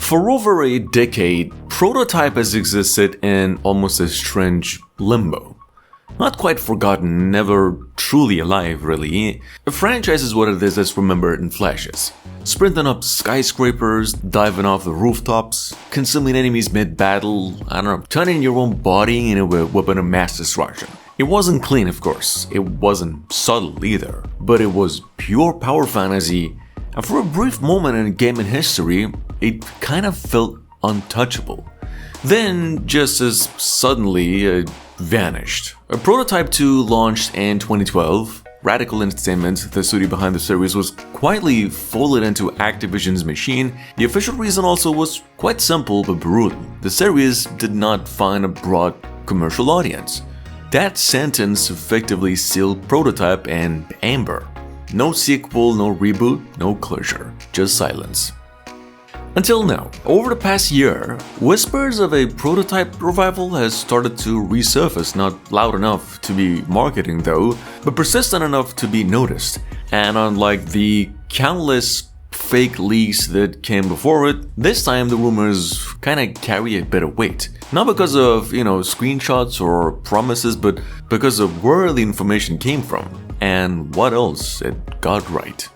For over a decade, Prototype has existed in almost a strange limbo. Not quite forgotten, never truly alive, really. A franchise is what it is that's remembered in flashes. Sprinting up skyscrapers, diving off the rooftops, consuming enemies mid-battle, turning your own body into a weapon of mass destruction. It wasn't clean, of course. It wasn't subtle either. But it was pure power fantasy, and for a brief moment in gaming history, it kind of felt untouchable. Then, just as suddenly, it vanished. A Prototype 2 launched in 2012. Radical Entertainment, the studio behind the series, was quietly folded into Activision's machine. The official reason also was quite simple but brutal. The series did not find a broad commercial audience. That sentence effectively sealed Prototype and Amber. No sequel, no reboot, no closure, just silence. Until now, over the past year, whispers of a Prototype revival has started to resurface, not loud enough to be marketing though, but persistent enough to be noticed. And unlike the countless fake leaks that came before it, this time the rumors kinda carry a bit of weight. Not because of, screenshots or promises, but because of where the information came from and what else it got right.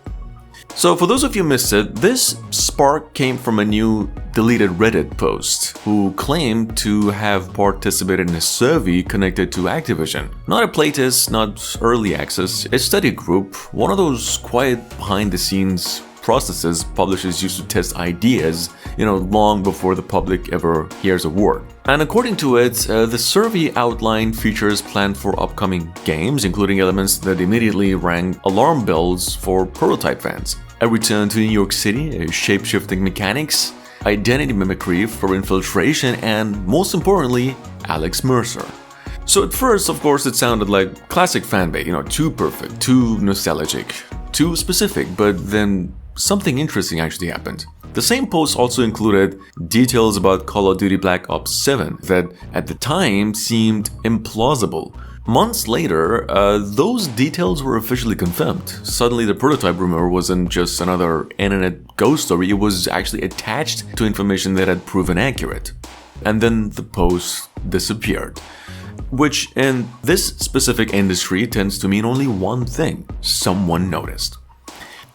So for those of you who missed it, this spark came from a new deleted Reddit post who claimed to have participated in a survey connected to Activision. Not a playtest, not early access, a study group, one of those quiet behind-the-scenes processes publishers use to test ideas, long before the public ever hears a word. And according to it, the survey outlined features planned for upcoming games, including elements that immediately rang alarm bells for Prototype fans. A return to New York City, shape-shifting mechanics, identity mimicry for infiltration, and most importantly, Alex Mercer. So at first, of course, it sounded like classic fanbait, too perfect, too nostalgic, too specific, but then something interesting actually happened. The same post also included details about Call of Duty Black Ops 7 that at the time seemed implausible. Months later, those details were officially confirmed. Suddenly the Prototype rumor wasn't just another internet ghost story, it was actually attached to information that had proven accurate. And then the post disappeared. Which in this specific industry tends to mean only one thing: someone noticed.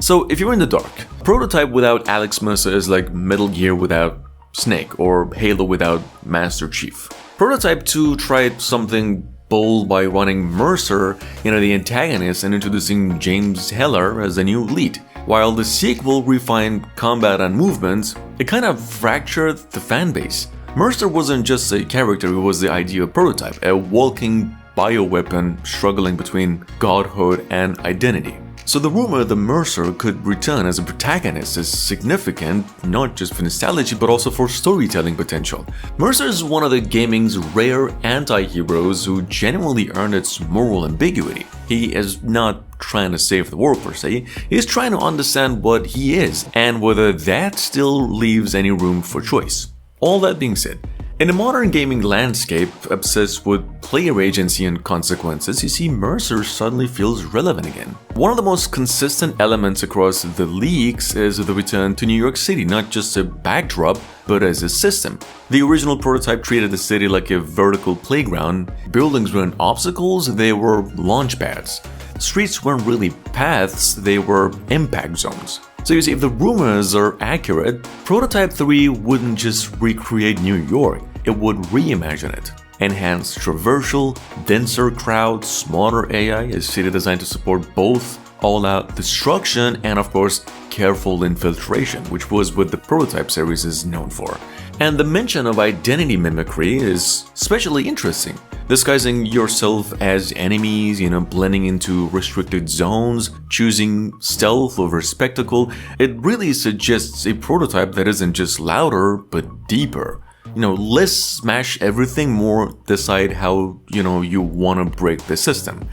So if you're in the dark, Prototype without Alex Mercer is like Metal Gear without Snake or Halo without Master Chief. Prototype 2 tried something bold by running Mercer into the antagonist and introducing James Heller as the new lead. While the sequel refined combat and movement, it kind of fractured the fanbase. Mercer wasn't just a character, it was the idea of Prototype, a walking bioweapon struggling between godhood and identity. So the rumor that Mercer could return as a protagonist is significant, not just for nostalgia but also for storytelling potential. Mercer is one of the gaming's rare anti-heroes who genuinely earned its moral ambiguity. He is not trying to save the world per se, he's trying to understand what he is and whether that still leaves any room for choice. All that being said, in a modern gaming landscape obsessed with player agency and consequences, you see Mercer suddenly feels relevant again. One of the most consistent elements across the leaks is the return to New York City, not just a backdrop, but as a system. The original Prototype treated the city like a vertical playground. Buildings weren't obstacles, they were launch pads. Streets weren't really paths, they were impact zones. So you see, if the rumors are accurate, Prototype 3 wouldn't just recreate New York, it would reimagine it. Enhanced traversal, denser crowd, smarter AI, a city designed to support both all-out destruction and of course careful infiltration, which was what the Prototype series is known for. And the mention of identity mimicry is especially interesting. Disguising yourself as enemies, blending into restricted zones, choosing stealth over spectacle, it really suggests a Prototype that isn't just louder, but deeper. Less smash everything, more decide how, you want to break the system.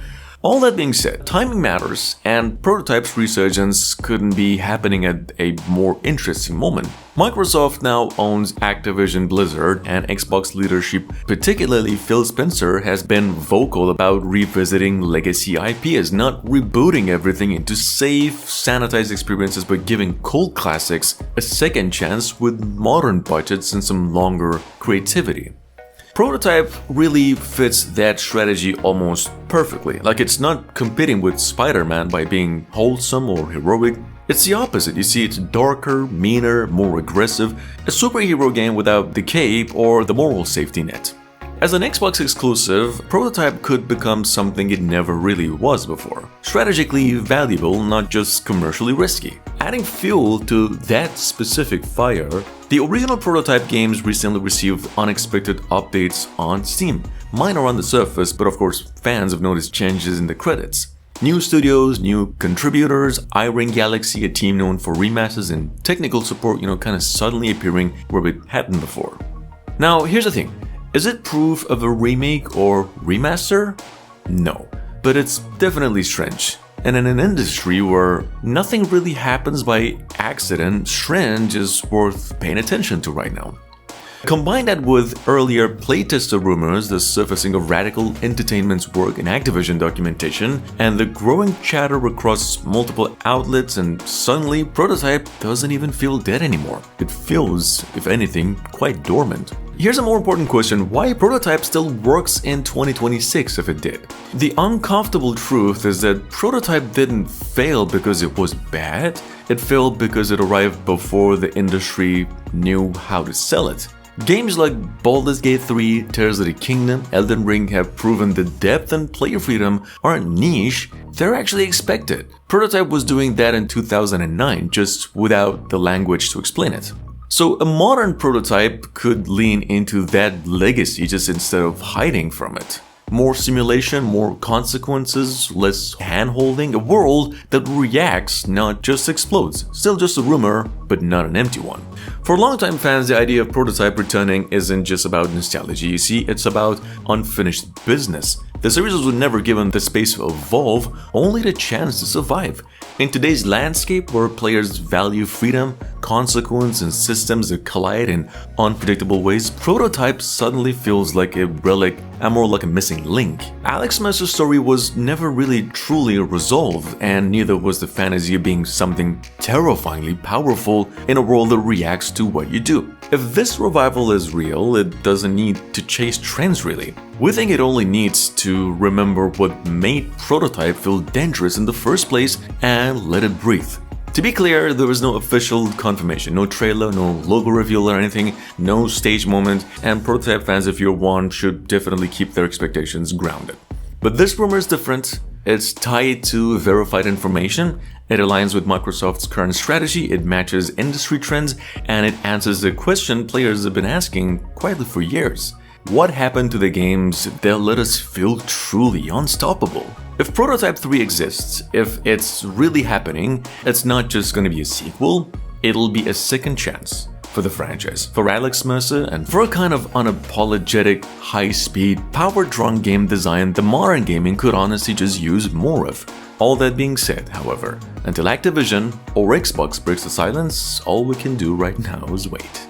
All that being said, timing matters, and Prototype's resurgence couldn't be happening at a more interesting moment. Microsoft now owns Activision Blizzard, and Xbox leadership, particularly Phil Spencer, has been vocal about revisiting legacy IPs, not rebooting everything into safe, sanitized experiences, but giving cult classics a second chance with modern budgets and some longer creativity. Prototype really fits that strategy almost perfectly. Like, it's not competing with Spider-Man by being wholesome or heroic. It's the opposite. You see, it's darker, meaner, more aggressive, a superhero game without the cape or the moral safety net. As an Xbox exclusive, Prototype could become something it never really was before. Strategically valuable, not just commercially risky. Adding fuel to that specific fire, the original Prototype games recently received unexpected updates on Steam. Minor on the surface, but of course fans have noticed changes in the credits. New studios, new contributors, iRing Galaxy, a team known for remasters and technical support, kind of suddenly appearing where it hadn't before. Now, here's the thing. Is it proof of a remake or remaster? No, but it's definitely strange. And in an industry where nothing really happens by accident, strange is worth paying attention to right now. Combine that with earlier playtester rumors, the surfacing of Radical Entertainment's work in Activision documentation, and the growing chatter across multiple outlets, and suddenly Prototype doesn't even feel dead anymore. It feels, if anything, quite dormant. Here's a more important question: why Prototype still works in 2026 if it did? The uncomfortable truth is that Prototype didn't fail because it was bad, it failed because it arrived before the industry knew how to sell it. Games like Baldur's Gate 3, Tears of the Kingdom, Elden Ring have proven the depth and player freedom aren't niche, they're actually expected. Prototype was doing that in 2009, just without the language to explain it. So a modern Prototype could lean into that legacy just instead of hiding from it. More simulation, more consequences, less hand-holding, a world that reacts, not just explodes. Still just a rumor, but not an empty one. For longtime fans, the idea of Prototype returning isn't just about nostalgia, you see, it's about unfinished business. The series was never given the space to evolve, only the chance to survive. In today's landscape where players value freedom, consequence, and systems that collide in unpredictable ways, Prototype suddenly feels like a relic and more like a missing link. Alex Mercer's story was never really truly resolved, and neither was the fantasy of being something terrifyingly powerful in a world that reacts to what you do. If this revival is real, it doesn't need to chase trends really. We think it only needs to remember what made Prototype feel dangerous in the first place and let it breathe. To be clear, there was no official confirmation, no trailer, no logo reveal or anything, no stage moment, and Prototype fans, if you're one, should definitely keep their expectations grounded. But this rumor is different. It's tied to verified information, it aligns with Microsoft's current strategy, it matches industry trends, and it answers the question players have been asking quietly for years. What happened to the games that let us feel truly unstoppable? If Prototype 3 exists, if it's really happening, it's not just gonna be a sequel, it'll be a second chance for the franchise, for Alex Mercer, and for a kind of unapologetic, high-speed, power-drunk game design the modern gaming could honestly just use more of. All that being said, however, until Activision or Xbox breaks the silence, all we can do right now is wait.